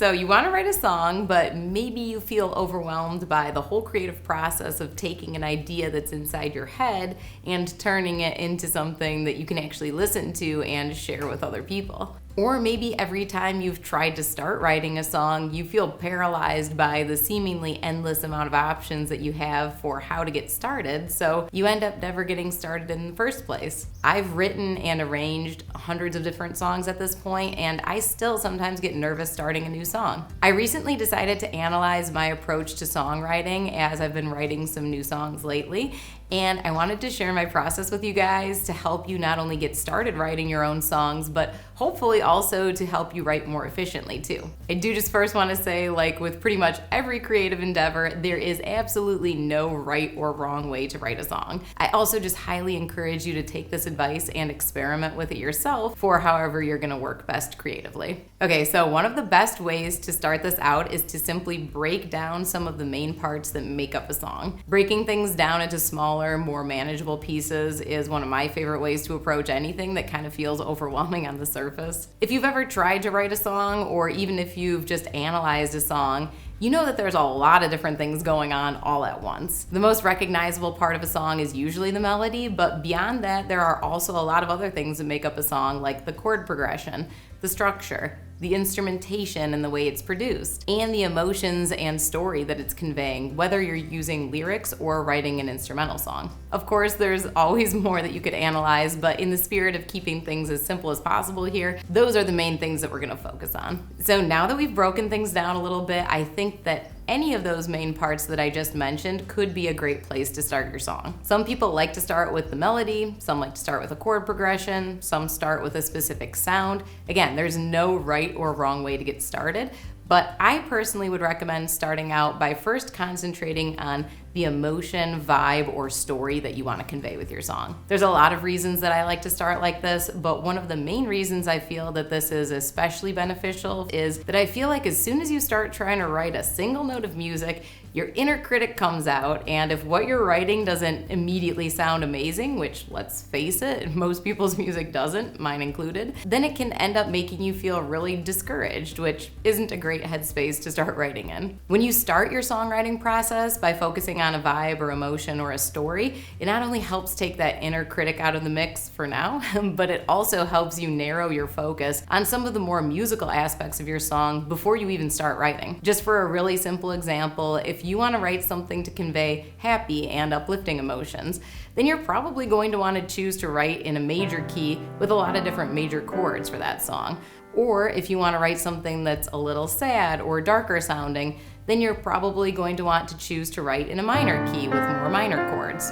So you want to write a song, but maybe you feel overwhelmed by the whole creative process of taking an idea that's inside your head and turning it into something that you can actually listen to and share with other people. Or maybe every time you've tried to start writing a song, you feel paralyzed by the seemingly endless amount of options that you have for how to get started, so you end up never getting started in the first place. I've written and arranged hundreds of different songs at this point, and I still sometimes get nervous starting a new song. I recently decided to analyze my approach to songwriting as I've been writing some new songs lately, and I wanted to share my process with you guys to help you not only get started writing your own songs, but hopefully also to help you write more efficiently too. I do just first want to say, like with pretty much every creative endeavor, there is absolutely no right or wrong way to write a song. I also just highly encourage you to take this advice and experiment with it yourself for however you're going to work best creatively. Okay, so one of the best ways to start this out is to simply break down some of the main parts that make up a song. Breaking things down into smaller, more manageable pieces is one of my favorite ways to approach anything that kind of feels overwhelming on the surface. If you've ever tried to write a song, or even if you've just analyzed a song, you know that there's a lot of different things going on all at once. The most recognizable part of a song is usually the melody, but beyond that, there are also a lot of other things that make up a song, like the chord progression, the structure, the instrumentation and the way it's produced, and the emotions and story that it's conveying, whether you're using lyrics or writing an instrumental song. Of course, there's always more that you could analyze, but in the spirit of keeping things as simple as possible here, those are the main things that we're gonna focus on. So now that we've broken things down a little bit, I think that any of those main parts that I just mentioned could be a great place to start your song. Some people like to start with the melody, some like to start with a chord progression, some start with a specific sound. Again, there's no right or wrong way to get started, but I personally would recommend starting out by first concentrating on the emotion, vibe, or story that you want to convey with your song. There's a lot of reasons that I like to start like this, but one of the main reasons I feel that this is especially beneficial is that I feel like as soon as you start trying to write a single note of music, your inner critic comes out, and if what you're writing doesn't immediately sound amazing, which let's face it, most people's music doesn't, mine included, then it can end up making you feel really discouraged, which isn't a great headspace to start writing in. When you start your songwriting process by focusing on a vibe or emotion or a story, it not only helps take that inner critic out of the mix for now, but it also helps you narrow your focus on some of the more musical aspects of your song before you even start writing. Just for a really simple example, if you want to write something to convey happy and uplifting emotions, then you're probably going to want to choose to write in a major key with a lot of different major chords for that song. Or if you want to write something that's a little sad or darker sounding, then you're probably going to want to choose to write in a minor key with more minor chords.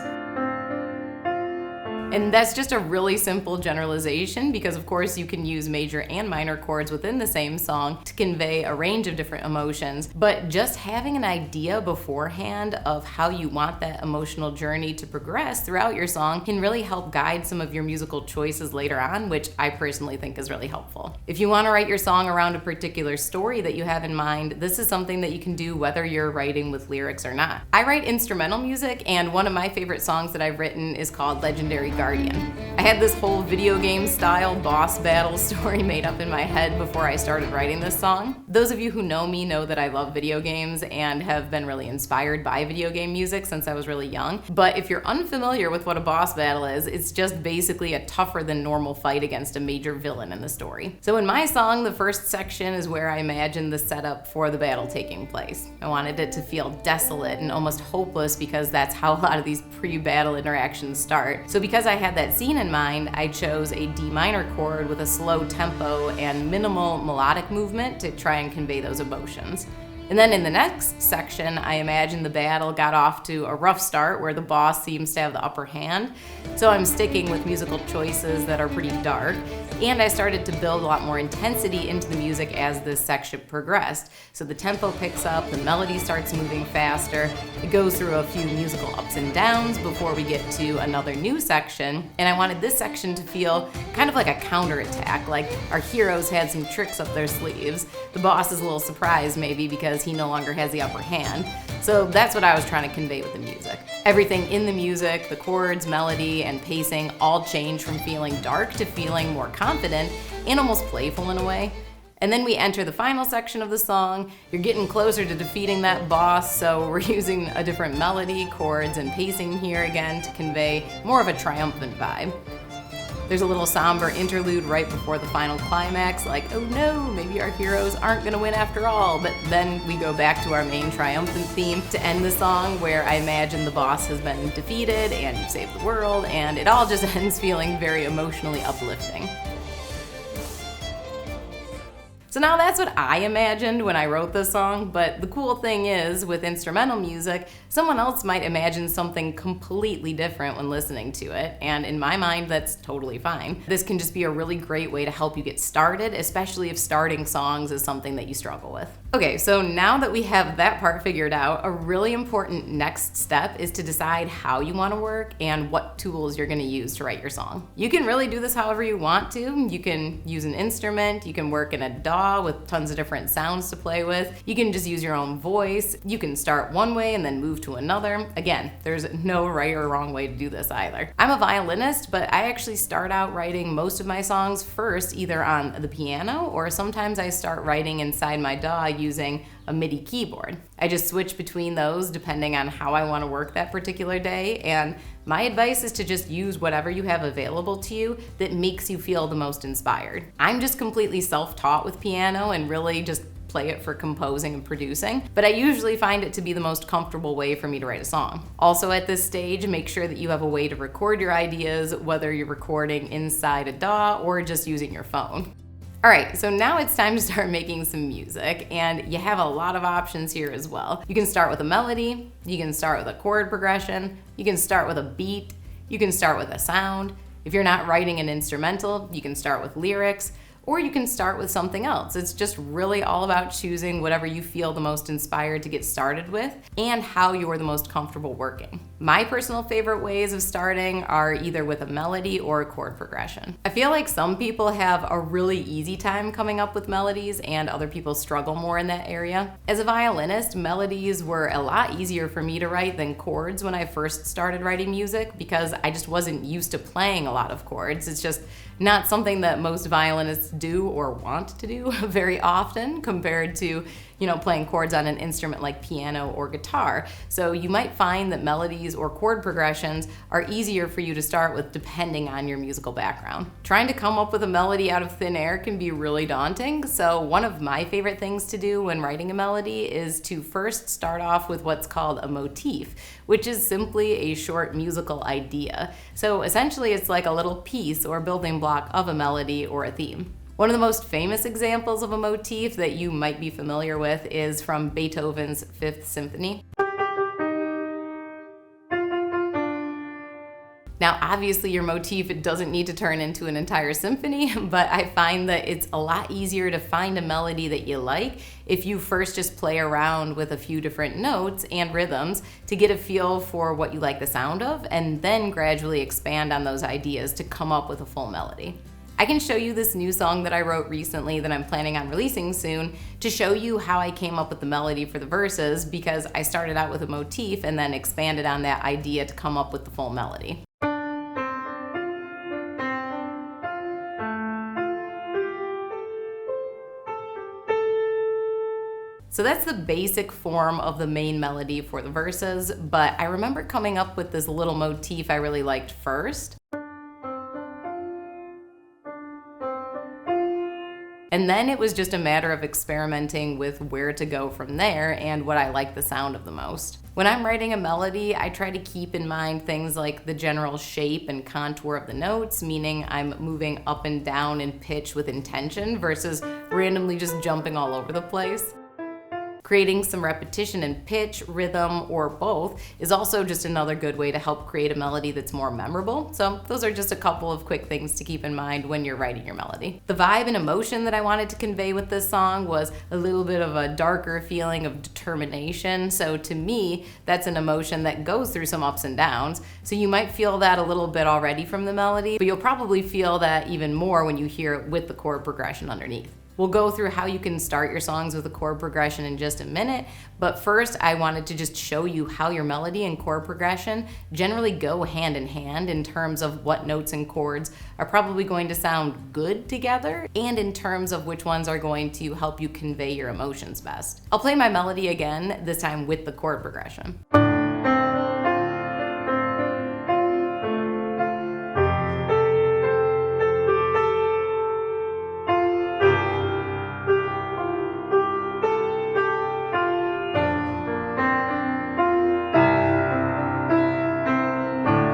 And that's just a really simple generalization because of course you can use major and minor chords within the same song to convey a range of different emotions, but just having an idea beforehand of how you want that emotional journey to progress throughout your song can really help guide some of your musical choices later on, which I personally think is really helpful. If you want to write your song around a particular story that you have in mind, this is something that you can do whether you're writing with lyrics or not. I write instrumental music, and one of my favorite songs that I've written is called Legendary Guardian. I had this whole video game style boss battle story made up in my head before I started writing this song. Those of you who know me know that I love video games and have been really inspired by video game music since I was really young. But if you're unfamiliar with what a boss battle is, it's just basically a tougher than normal fight against a major villain in the story. So in my song, the first section is where I imagined the setup for the battle taking place. I wanted it to feel desolate and almost hopeless because that's how a lot of these pre-battle interactions start. So because I had that scene in mind, I chose a D minor chord with a slow tempo and minimal melodic movement to try and convey those emotions. And then in the next section, I imagine the battle got off to a rough start where the boss seems to have the upper hand. So I'm sticking with musical choices that are pretty dark. And I started to build a lot more intensity into the music as this section progressed. So the tempo picks up, the melody starts moving faster, it goes through a few musical ups and downs before we get to another new section. And I wanted this section to feel kind of like a counterattack, like our heroes had some tricks up their sleeves. The boss is a little surprised maybe because he no longer has the upper hand. So that's what I was trying to convey with the music. Everything in the music, the chords, melody, and pacing all change from feeling dark to feeling more confident and almost playful in a way. And then we enter the final section of the song. You're getting closer to defeating that boss, so we're using a different melody, chords, and pacing here again to convey more of a triumphant vibe. There's a little somber interlude right before the final climax, like, oh no, maybe our heroes aren't gonna win after all. But then we go back to our main triumphant theme to end the song, where I imagine the boss has been defeated and you've saved the world, and it all just ends feeling very emotionally uplifting. So now that's what I imagined when I wrote this song, but the cool thing is, with instrumental music, someone else might imagine something completely different when listening to it, and in my mind, that's totally fine. This can just be a really great way to help you get started, especially if starting songs is something that you struggle with. Okay, so now that we have that part figured out, a really important next step is to decide how you want to work and what tools you're going to use to write your song. You can really do this however you want to. You can use an instrument, you can work in a DAW with tons of different sounds to play with. You can just use your own voice. You can start one way and then move to another. Again, there's no right or wrong way to do this either. I'm a violinist, but I actually start out writing most of my songs first either on the piano, or sometimes I start writing inside my DAW using a MIDI keyboard. I just switch between those depending on how I want to work that particular day, and my advice is to just use whatever you have available to you that makes you feel the most inspired. I'm just completely self-taught with piano and really just play it for composing and producing, but I usually find it to be the most comfortable way for me to write a song. Also at this stage, make sure that you have a way to record your ideas, whether you're recording inside a DAW or just using your phone. All right, so now it's time to start making some music, and you have a lot of options here as well. You can start with a melody, you can start with a chord progression, you can start with a beat, you can start with a sound. If you're not writing an instrumental, you can start with lyrics, or you can start with something else. It's just really all about choosing whatever you feel the most inspired to get started with and how you're the most comfortable working. My personal favorite ways of starting are either with a melody or a chord progression. I feel like some people have a really easy time coming up with melodies and other people struggle more in that area. As a violinist, melodies were a lot easier for me to write than chords when I first started writing music, because I just wasn't used to playing a lot of chords. It's just not something that most violinists do or want to do very often compared to, playing chords on an instrument like piano or guitar. So you might find that melodies or chord progressions are easier for you to start with depending on your musical background. Trying to come up with a melody out of thin air can be really daunting, so one of my favorite things to do when writing a melody is to first start off with what's called a motif, which is simply a short musical idea. So essentially it's like a little piece or building block of a melody or a theme. One of the most famous examples of a motif that you might be familiar with is from Beethoven's Fifth Symphony. Now, obviously your motif, it doesn't need to turn into an entire symphony, but I find that it's a lot easier to find a melody that you like if you first just play around with a few different notes and rhythms to get a feel for what you like the sound of, and then gradually expand on those ideas to come up with a full melody. I can show you this new song that I wrote recently that I'm planning on releasing soon to show you how I came up with the melody for the verses, because I started out with a motif and then expanded on that idea to come up with the full melody. So that's the basic form of the main melody for the verses, but I remember coming up with this little motif I really liked first. And then it was just a matter of experimenting with where to go from there and what I like the sound of the most. When I'm writing a melody, I try to keep in mind things like the general shape and contour of the notes, meaning I'm moving up and down in pitch with intention versus randomly just jumping all over the place. Creating some repetition in pitch, rhythm, or both is also just another good way to help create a melody that's more memorable. So those are just a couple of quick things to keep in mind when you're writing your melody. The vibe and emotion that I wanted to convey with this song was a little bit of a darker feeling of determination. So to me, that's an emotion that goes through some ups and downs. So you might feel that a little bit already from the melody, but you'll probably feel that even more when you hear it with the chord progression underneath. We'll go through how you can start your songs with a chord progression in just a minute, but first I wanted to just show you how your melody and chord progression generally go hand in hand in terms of what notes and chords are probably going to sound good together, and in terms of which ones are going to help you convey your emotions best. I'll play my melody again, this time with the chord progression.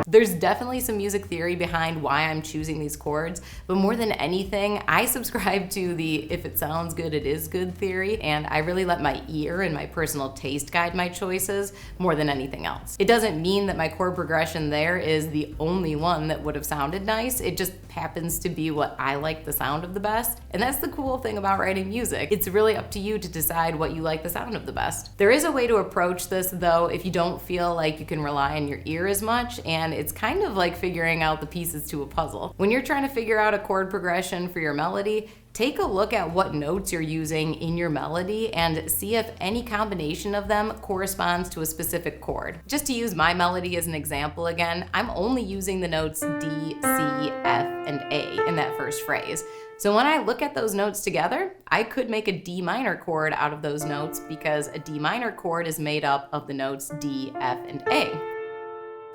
There's definitely some music theory behind why I'm choosing these chords, but more than anything, I subscribe to the if it sounds good, it is good theory, and I really let my ear and my personal taste guide my choices more than anything else. It doesn't mean that my chord progression there is the only one that would have sounded nice, it just happens to be what I like the sound of the best, and that's the cool thing about writing music. It's really up to you to decide what you like the sound of the best. There is a way to approach this though if you don't feel like you can rely on your ear as much, and it's kind of like figuring out the pieces to a puzzle. When you're trying to figure out a chord progression for your melody, take a look at what notes you're using in your melody and see if any combination of them corresponds to a specific chord. Just to use my melody as an example again, I'm only using the notes D, C, F, and A in that first phrase. So when I look at those notes together, I could make a D minor chord out of those notes because a D minor chord is made up of the notes D, F, and A.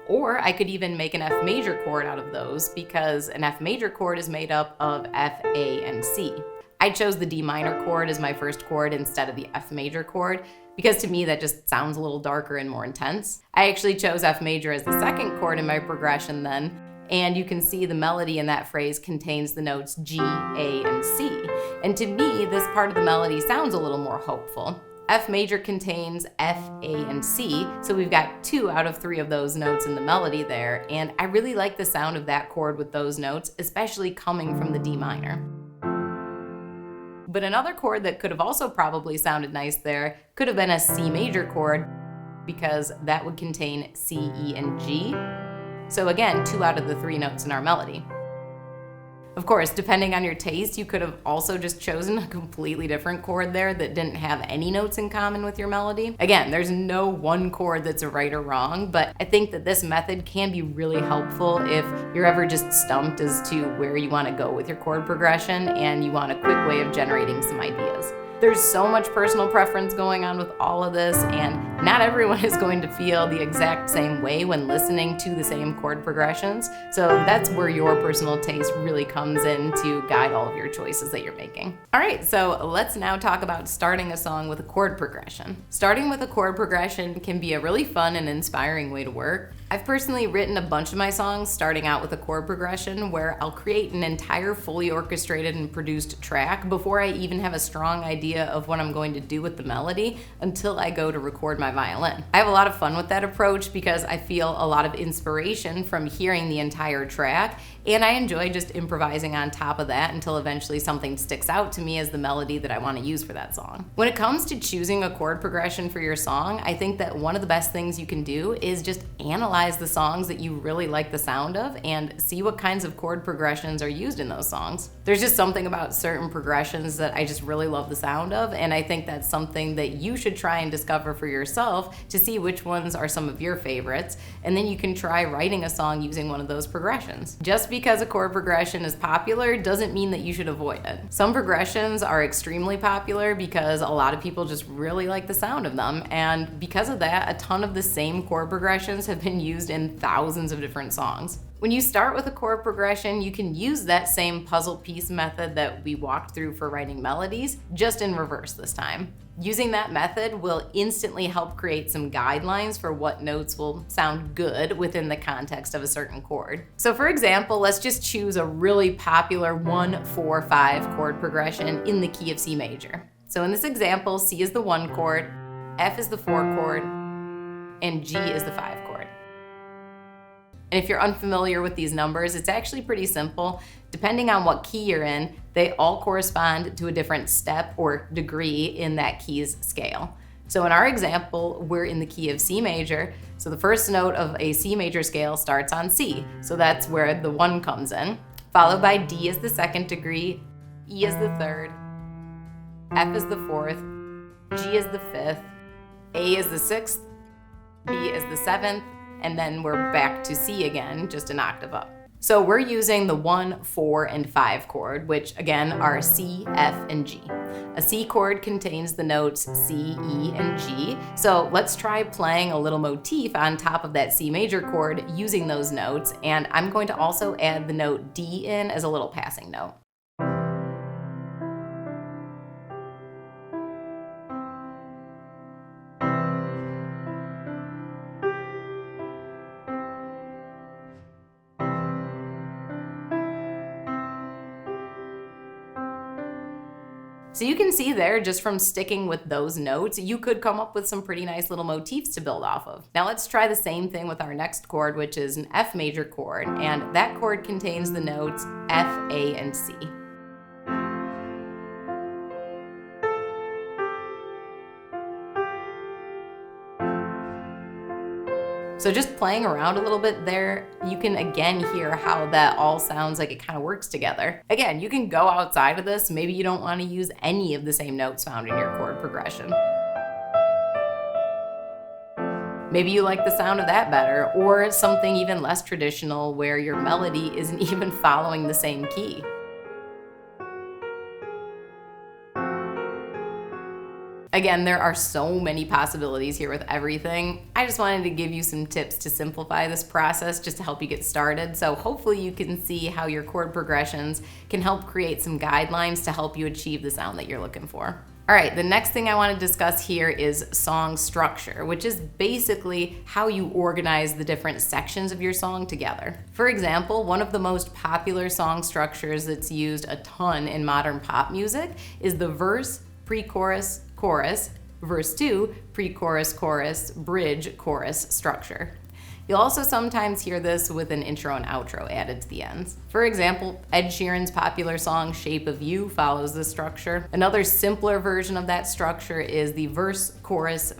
Or I could even make an F major chord out of those because an F major chord is made up of F, A, and C. I chose the D minor chord as my first chord instead of the F major chord because to me that just sounds a little darker and more intense. I actually chose F major as the second chord in my progression then, and you can see the melody in that phrase contains the notes G, A, and C. And to me, this part of the melody sounds a little more hopeful. F major contains F, A, and C, so we've got 2 out of 3 of those notes in the melody there, and I really like the sound of that chord with those notes, especially coming from the D minor. But another chord that could have also probably sounded nice there could have been a C major chord, because that would contain C, E, and G. So again, 2 out of the 3 notes in our melody. Of course, depending on your taste, you could have also just chosen a completely different chord there that didn't have any notes in common with your melody. Again, there's no one chord that's a right or wrong, but I think that this method can be really helpful if you're ever just stumped as to where you want to go with your chord progression and you want a quick way of generating some ideas. There's so much personal preference going on with all of this, and not everyone is going to feel the exact same way when listening to the same chord progressions. So that's where your personal taste really comes in to guide all of your choices that you're making. All right, so let's now talk about starting a song with a chord progression. Starting with a chord progression can be a really fun and inspiring way to work. I've personally written a bunch of my songs starting out with a chord progression where I'll create an entire fully orchestrated and produced track before I even have a strong idea of what I'm going to do with the melody until I go to record my violin. I have a lot of fun with that approach because I feel a lot of inspiration from hearing the entire track, and I enjoy just improvising on top of that until eventually something sticks out to me as the melody that I want to use for that song. When it comes to choosing a chord progression for your song, I think that one of the best things you can do is just analyze the songs that you really like the sound of and see what kinds of chord progressions are used in those songs. There's just something about certain progressions that I just really love the sound of, and I think that's something that you should try and discover for yourself to see which ones are some of your favorites, and then you can try writing a song using one of those progressions. Just because a chord progression is popular doesn't mean that you should avoid it. Some progressions are extremely popular because a lot of people just really like the sound of them, and because of that, a ton of the same chord progressions have been used in thousands of different songs. When you start with a chord progression, you can use that same puzzle piece method that we walked through for writing melodies, just in reverse this time. Using that method will instantly help create some guidelines for what notes will sound good within the context of a certain chord. So for example, let's just choose a really popular 1-4-5 chord progression in the key of C major. So in this example, C is the 1 chord, F is the 4 chord, and G is the 5 chord. And if you're unfamiliar with these numbers, it's actually pretty simple. Depending on what key you're in, they all correspond to a different step or degree in that key's scale. So in our example, we're in the key of C major. So the first note of a C major scale starts on C. So that's where the 1 comes in, followed by D as the 2nd degree, E as the 3rd, F is the fourth, G is the fifth, A is the sixth, B is the seventh, and then we're back to C again, just an octave up. So we're using the 1, 4, and 5 chord, which again are C, F, and G. A C chord contains the notes C, E, and G. So let's try playing a little motif on top of that C major chord using those notes, and I'm going to also add the note D in as a little passing note. So you can see there, just from sticking with those notes, you could come up with some pretty nice little motifs to build off of. Now let's try the same thing with our next chord, which is an F major chord, and that chord contains the notes F, A, and C. So just playing around a little bit there, you can again hear how that all sounds like it kind of works together. Again, you can go outside of this. Maybe you don't want to use any of the same notes found in your chord progression. Maybe you like the sound of that better, or something even less traditional where your melody isn't even following the same key. Again, there are so many possibilities here with everything. I just wanted to give you some tips to simplify this process just to help you get started. So hopefully you can see how your chord progressions can help create some guidelines to help you achieve the sound that you're looking for. All right, the next thing I want to discuss here is song structure, which is basically how you organize the different sections of your song together. For example, one of the most popular song structures that's used a ton in modern pop music is the verse, pre-chorus, chorus, verse 2, pre-chorus, chorus, bridge, chorus structure. You'll also sometimes hear this with an intro and outro added to the ends. For example, Ed Sheeran's popular song Shape of You follows this structure. Another simpler version of that structure is the verse, chorus,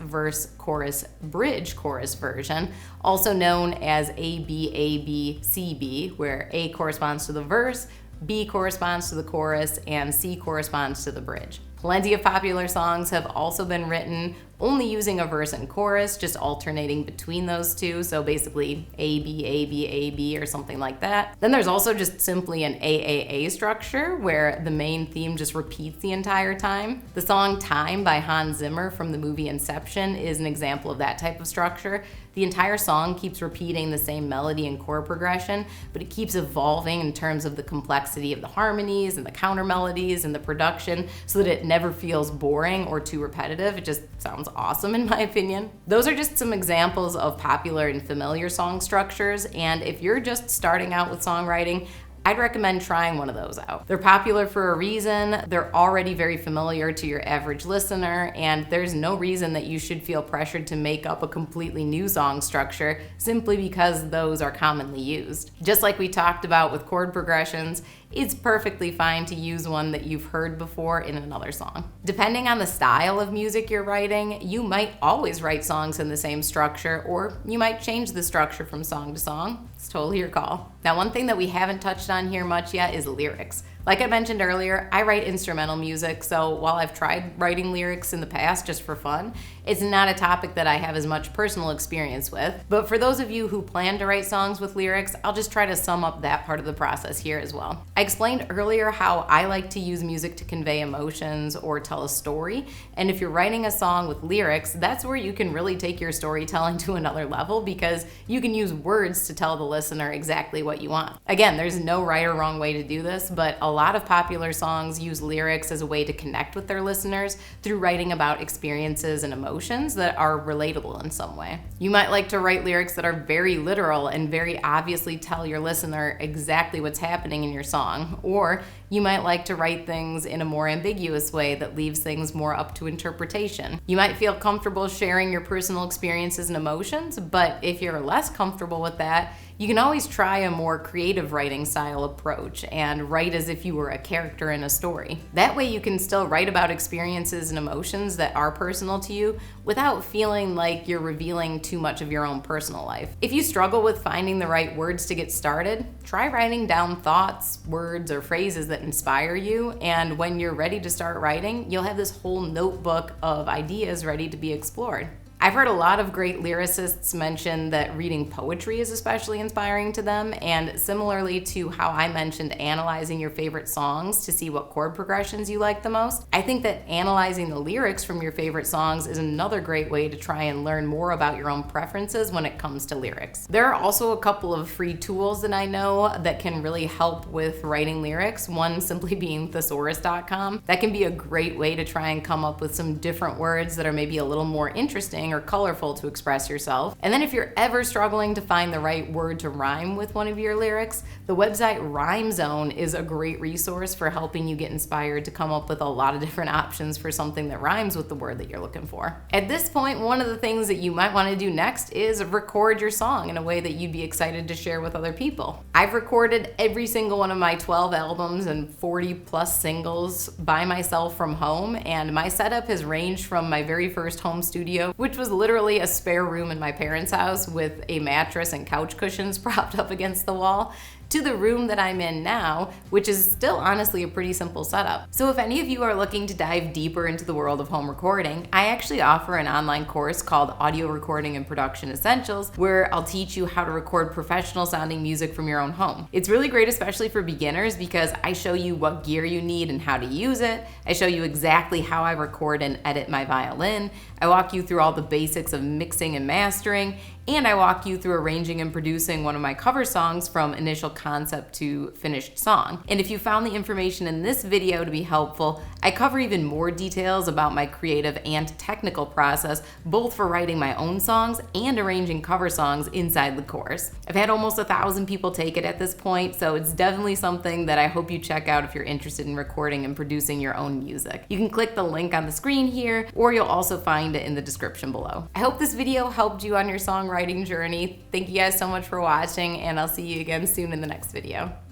bridge, chorus version, also known as ABABCB, where A corresponds to the verse, B corresponds to the chorus, and C corresponds to the bridge. Plenty of popular songs have also been written only using a verse and chorus, just alternating between those two, so basically A, B, A, B, A, B, or something like that. Then there's also just simply an AAA structure, where the main theme just repeats the entire time. The song Time by Hans Zimmer from the movie Inception is an example of that type of structure. The entire song keeps repeating the same melody and chord progression, but it keeps evolving in terms of the complexity of the harmonies and the counter melodies and the production, so that it never feels boring or too repetitive. It just sounds awesome in my opinion. Those are just some examples of popular and familiar song structures, and if you're just starting out with songwriting, I'd recommend trying one of those out. They're popular for a reason, they're already very familiar to your average listener, and there's no reason that you should feel pressured to make up a completely new song structure simply because those are commonly used. Just like we talked about with chord progressions, it's perfectly fine to use one that you've heard before in another song. Depending on the style of music you're writing, you might always write songs in the same structure, or you might change the structure from song to song. It's totally your call. Now, one thing that we haven't touched on here much yet is lyrics. Like I mentioned earlier, I write instrumental music, so while I've tried writing lyrics in the past just for fun, it's not a topic that I have as much personal experience with. But for those of you who plan to write songs with lyrics, I'll just try to sum up that part of the process here as well. I explained earlier how I like to use music to convey emotions or tell a story, and if you're writing a song with lyrics, that's where you can really take your storytelling to another level, because you can use words to tell the listener exactly what you want. Again, there's no right or wrong way to do this, but a lot of popular songs use lyrics as a way to connect with their listeners through writing about experiences and emotions that are relatable in some way. You might like to write lyrics that are very literal and very obviously tell your listener exactly what's happening in your song, or you might like to write things in a more ambiguous way that leaves things more up to interpretation. You might feel comfortable sharing your personal experiences and emotions, but if you're less comfortable with that, You can always try a more creative writing style approach and write as if you were a character in a story. That way you can still write about experiences and emotions that are personal to you without feeling like you're revealing too much of your own personal life. If you struggle with finding the right words to get started, try writing down thoughts, words, or phrases that inspire you, and when you're ready to start writing, you'll have this whole notebook of ideas ready to be explored. I've heard a lot of great lyricists mention that reading poetry is especially inspiring to them, and similarly to how I mentioned analyzing your favorite songs to see what chord progressions you like the most, I think that analyzing the lyrics from your favorite songs is another great way to try and learn more about your own preferences when it comes to lyrics. There are also a couple of free tools that I know that can really help with writing lyrics, one simply being thesaurus.com. That can be a great way to try and come up with some different words that are maybe a little more interesting or colorful to express yourself. And then if you're ever struggling to find the right word to rhyme with one of your lyrics, the website Rhyme Zone is a great resource for helping you get inspired to come up with a lot of different options for something that rhymes with the word that you're looking for. At this point, one of the things that you might want to do next is record your song in a way that you'd be excited to share with other people. I've recorded every single one of my 12 albums and 40 plus singles by myself from home, and my setup has ranged from my very first home studio, which was literally a spare room in my parents' house with a mattress and couch cushions propped up against the wall, to the room that I'm in now, which is still honestly a pretty simple setup. So if any of you are looking to dive deeper into the world of home recording, I actually offer an online course called Audio Recording and Production Essentials, where I'll teach you how to record professional sounding music from your own home. It's really great, especially for beginners, because I show you what gear you need and how to use it. I show you exactly how I record and edit my violin. I walk you through all the basics of mixing and mastering, and I walk you through arranging and producing one of my cover songs from initial concept to finished song. And if you found the information in this video to be helpful, I cover even more details about my creative and technical process, both for writing my own songs and arranging cover songs inside the course. I've had almost 1,000 people take it at this point, so it's definitely something that I hope you check out if you're interested in recording and producing your own music. You can click the link on the screen here, or you'll also find it in the description below. I hope this video helped you on your songwriting journey. Thank you guys so much for watching, and I'll see you again soon in the next video.